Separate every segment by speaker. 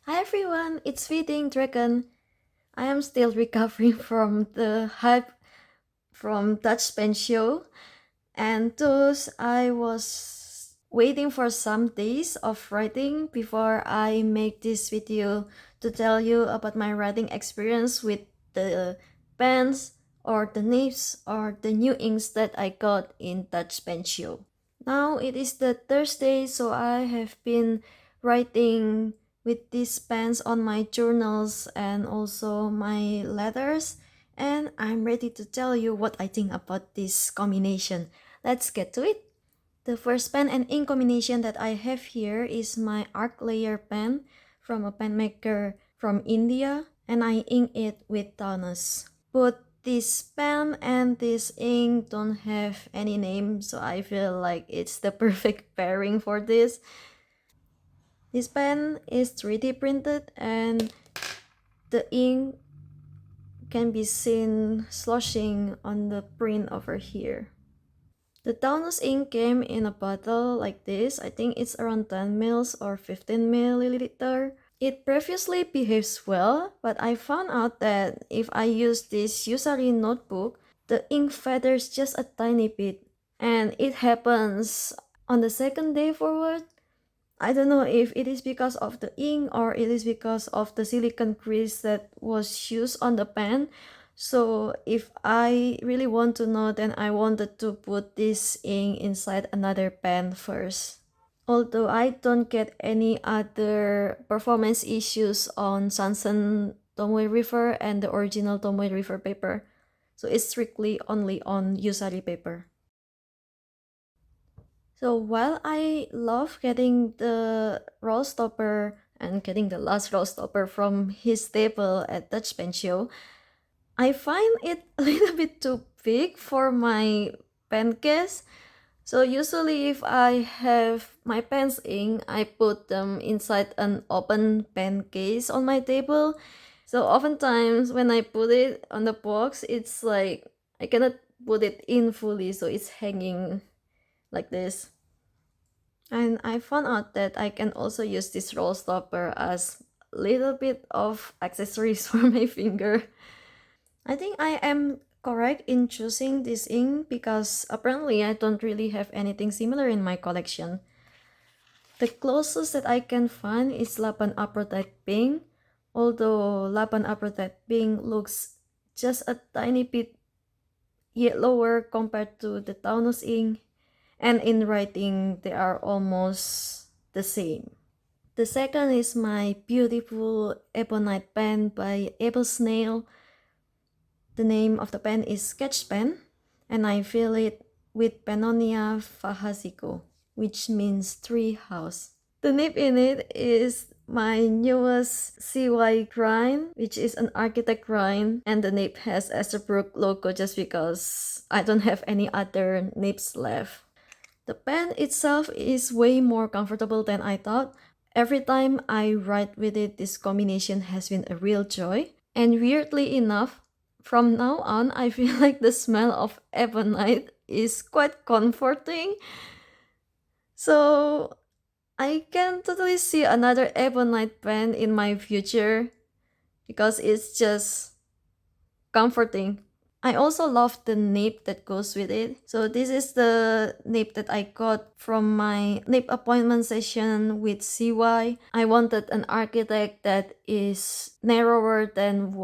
Speaker 1: Hi everyone, it's Feeding Dragon. I am still recovering from the hype from Dutch Pen Show, and thus I was waiting for some days of writing before I make this video to tell you about my writing experience with the pens or the nibs or the new inks that I got in Dutch Pen Show. Now it is the Thursday, so I have been writing with these pens on my journals and also my letters, and I'm ready to tell you what I think about this combination. Let's get to it. The first pen and ink combination that I have here is my Arclayer pen from a pen maker from India, and I ink it with Taunus. Both this pen and this ink don't have any name, so I feel like it's the perfect pairing for this. This pen is 3D printed and the ink can be seen sloshing on the print over here. The Taunus ink came in a bottle like this. I think it's around 10 mils or 15 milliliter. It previously behaves well, but I found out that if I use this Yusari notebook, the ink feathers just a tiny bit, and it happens on the second day forward. I don't know if it is because of the ink or it is because of the silicone grease that was used on the pen. So if I really want to know, then I wanted to put this ink inside another pen first. Although I don't get any other performance issues on Sansan Tomoe River and the original Tomoe River paper. So it's strictly only on Yusari paper. So while I love getting the roll stopper and getting the last roll stopper from his table at Dutch Pen Show, I find it a little bit too big for my pen case. So usually if I have my pens ink, I put them inside an open pen case on my table. So oftentimes when I put it on the box, it's like I cannot put it in fully, so it's hanging like this. And I found out that I can also use this roll stopper as a little bit of accessories for my finger. I think I am correct in choosing this ink because apparently I don't really have anything similar in my collection. The closest that I can find is Lapan Aprotite Pink, although Lapan Aprotite Pink looks just a tiny bit yellower compared to the Taunus ink, and in writing they are almost the same. The second is my beautiful Ebonite pen by AbleSnail. The name of the pen is Sketch Pen, and I fill it with Pennonia Fahaziko, which means tree house. The nib in it is my newest CY grind, which is an architect grind, and the nib has Esterbrook logo just because I don't have any other nibs left. The pen itself is way more comfortable than I thought. Every time I write with it, this combination has been a real joy. And weirdly enough, from now on, I feel like the smell of ebonite is quite comforting. So I can totally see another ebonite pen in my future because it's just comforting. I also love the nib that goes with it. So this is the nib that I got from my nib appointment session with CY. I wanted an architect that is narrower than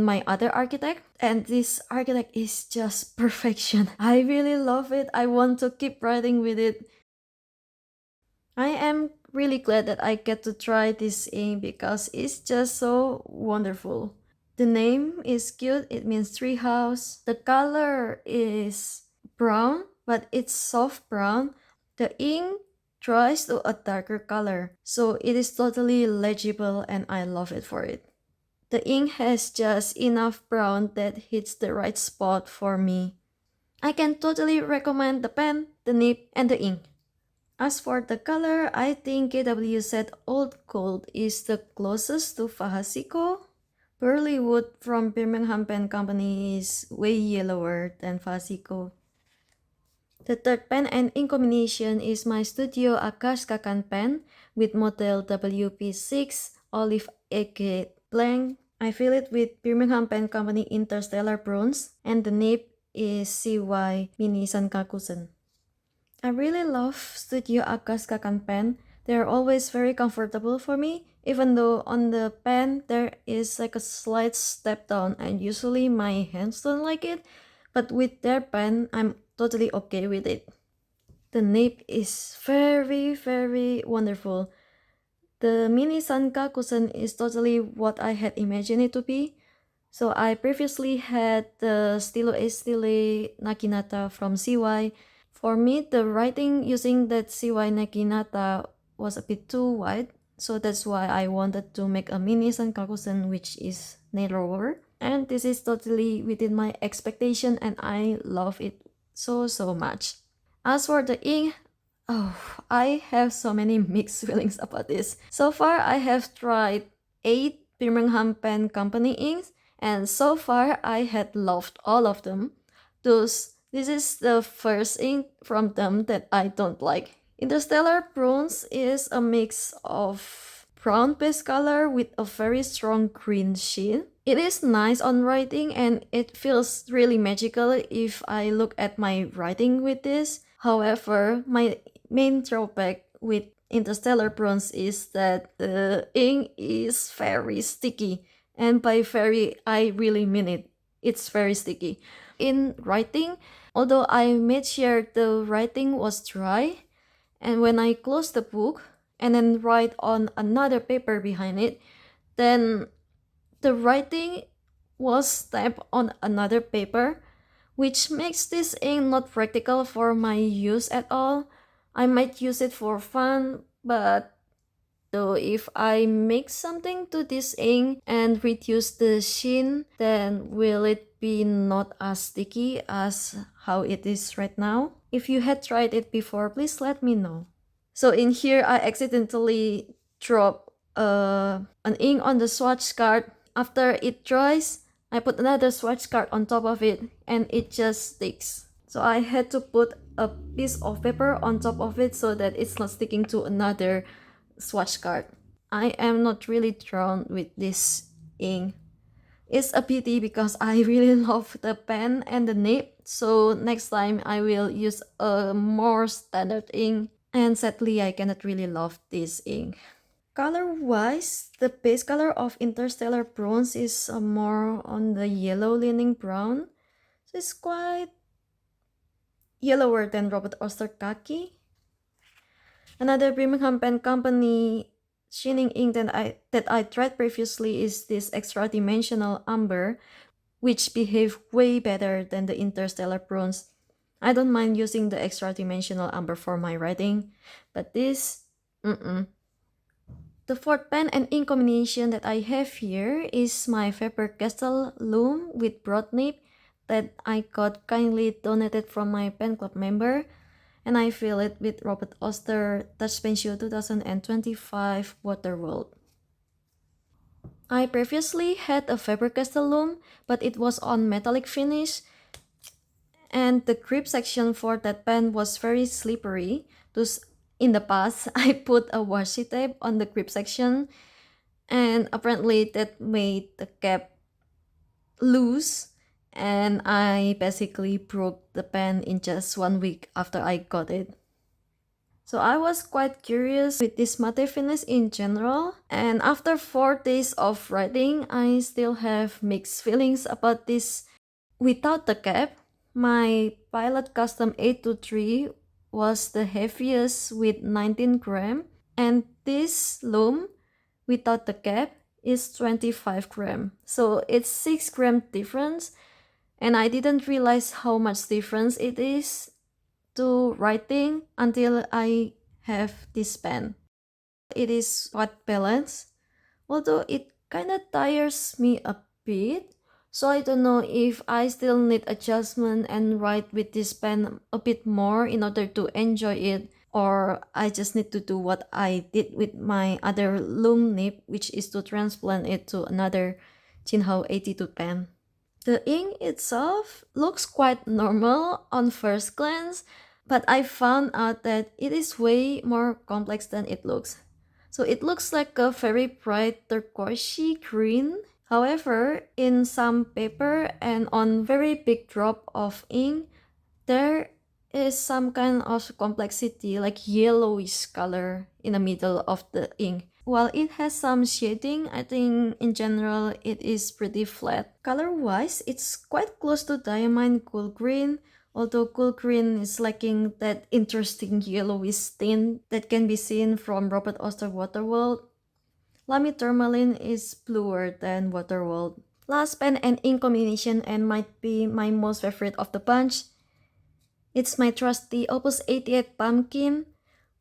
Speaker 1: my other architect, and this architect is just perfection. I really love it. I want to keep writing with it. I am really glad that I get to try this ink because it's just so wonderful. The name is cute, it means treehouse. The color is brown, but it's soft brown. The ink dries to a darker color, so it is totally legible and I love it for it. The ink has just enough brown that hits the right spot for me. I can totally recommend the pen, the nib, and the ink. As for the color, I think KWZ Old Gold is the closest to Fahaziko. Burley wood from Birmingham Pen Company is way yellower than Fahaziko. The third pen and ink combination is my Studyo Agackakan pen with model WP6 olive agate blank. I fill it with Birmingham Pen Company Interstellar Bronze, and the nib is CY Mini Sankakusen. I really love Studyo Agackakan pen. They are always very comfortable for me, even though on the pen there is like a slight step down and usually my hands don't like it, but with their pen I'm totally okay with it. The nib is very wonderful. The mini sankakusen is totally what I had imagined it to be. So I previously had the Stilo A Stile Naginata from CY. For me, the writing using that CY Naginata was a bit too wide, so that's why I wanted to make a mini sankakusen which is narrower. And this is totally within my expectation and I love it so much. As for the ink, I have so many mixed feelings about this. So far, I have tried 8 Birmingham Pen Company inks, and so far I had loved all of them. Thus, this is the first ink from them that I don't like. Interstellar Bronze is a mix of brown base color with a very strong green sheen. It is nice on writing and it feels really magical if I look at my writing with this. However, my main drawback with Interstellar Bronze is that the ink is very sticky. And by very, I really mean it. It's very sticky. In writing, although I made sure the writing was dry, and when I close the book and then write on another paper behind it, then the writing was stamped on another paper, which makes this ink not practical for my use at all. I might use it for fun, but though if I mix something to this ink and reduce the sheen, then will it be not as sticky as how it is right now? If you had tried it before, please let me know. So in here, I accidentally dropped an ink on the swatch card. After it dries, I put another swatch card on top of it and it just sticks. So I had to put a piece of paper on top of it so that it's not sticking to another swatch card. I am not really drawn with this ink. It's a pity because I really love the pen and the nib, so next time I will use a more standard ink, and sadly I cannot really love this ink. Color-wise, the base color of Interstellar Bronze is more on the yellow leaning brown, so it's quite yellower than Robert Oster Khaki. Another Birmingham Pen Company sheening ink that I tried previously is this extra dimensional amber, which behave way better than the Interstellar Bronze. I don't mind using the extra dimensional amber for my writing, but this, The fourth pen and ink combination that I have here is my Faber Castell Loom with broad nib that I got kindly donated from my pen club member, and I fill it with Robert Oster Touch Pen Show 2025 Waterworld. I previously had a Faber Castell Loom, but it was on metallic finish, and the grip section for that pen was very slippery. Thus, in the past, I put a washi tape on the grip section, and apparently that made the cap loose, and I basically broke the pen in just 1 week after I got it. So I was quite curious with this matte finish in general, and after 4 days of writing, I still have mixed feelings about this. Without the cap, my Pilot Custom 823 was the heaviest with 19 gram, and this Loom without the cap is 25 gram. So it's 6 gram difference, and I didn't realize how much difference it is to writing until I have this pen. It is quite balanced, although it kinda tires me a bit. So I don't know if I still need adjustment and write with this pen a bit more in order to enjoy it, or I just need to do what I did with my other Loom nib, which is to transplant it to another Jinhao 82 pen. The ink itself looks quite normal on first glance, but I found out that it is way more complex than it looks. So it looks like a very bright turquoisey green. However, in some paper and on very big drop of ink, there is some kind of complexity like yellowish color in the middle of the ink. While it has some shading, I think in general it is pretty flat. Color-wise, it's quite close to Diamond Cool Green, although Cool Green is lacking that interesting yellowish tint that can be seen from Robert Oster Waterworld. Lamy Tourmaline is bluer than Waterworld. Last pen and ink combination, and might be my most favorite of the bunch. It's my trusty Opus88 Pumpkin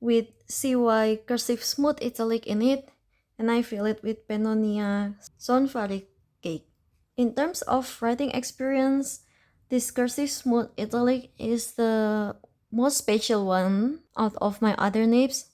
Speaker 1: with CY cursive smooth italic in it, and I fill it with Pennonia Csontvary-kek. In terms of writing experience, this cursive smooth italic is the most special one out of my other nibs.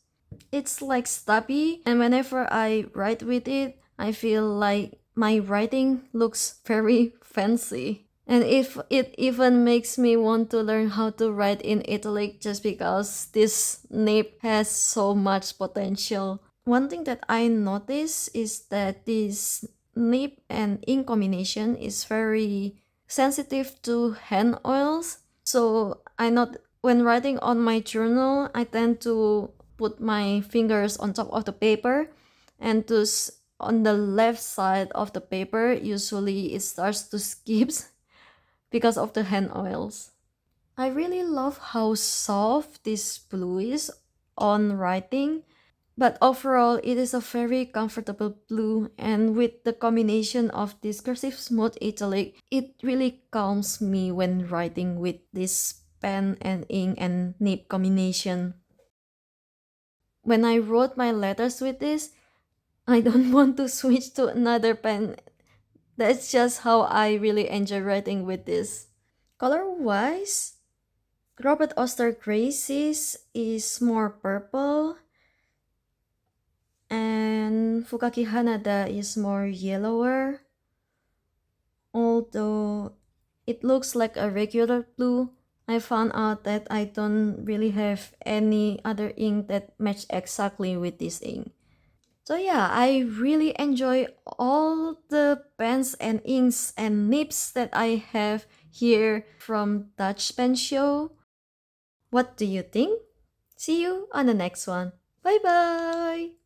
Speaker 1: It's like stubby, and whenever I write with it, I feel like my writing looks very fancy. And if it even makes me want to learn how to write in italic just because this nib has so much potential. One thing that I notice is that this nib and ink combination is very sensitive to hand oils. So I not when writing on my journal, I tend to put my fingers on top of the paper, and on the left side of the paper, usually it starts to skip because of the hand oils. I really love how soft this blue is on writing, but overall it is a very comfortable blue, and with the combination of this cursive smooth italic, it really calms me when writing with this pen and ink and nib combination. When I wrote my letters with this, I don't want to switch to another pen. That's just how I really enjoy writing with this. Color-wise, Robert Oster Graces is more purple, and Fukaki Hanada is more yellower. Although it looks like a regular blue, I found out that I don't really have any other ink that match exactly with this ink. So yeah, I really enjoy all the pens and inks and nibs that I have here from Dutch Pen Show. What do you think? See you on the next one. Bye bye!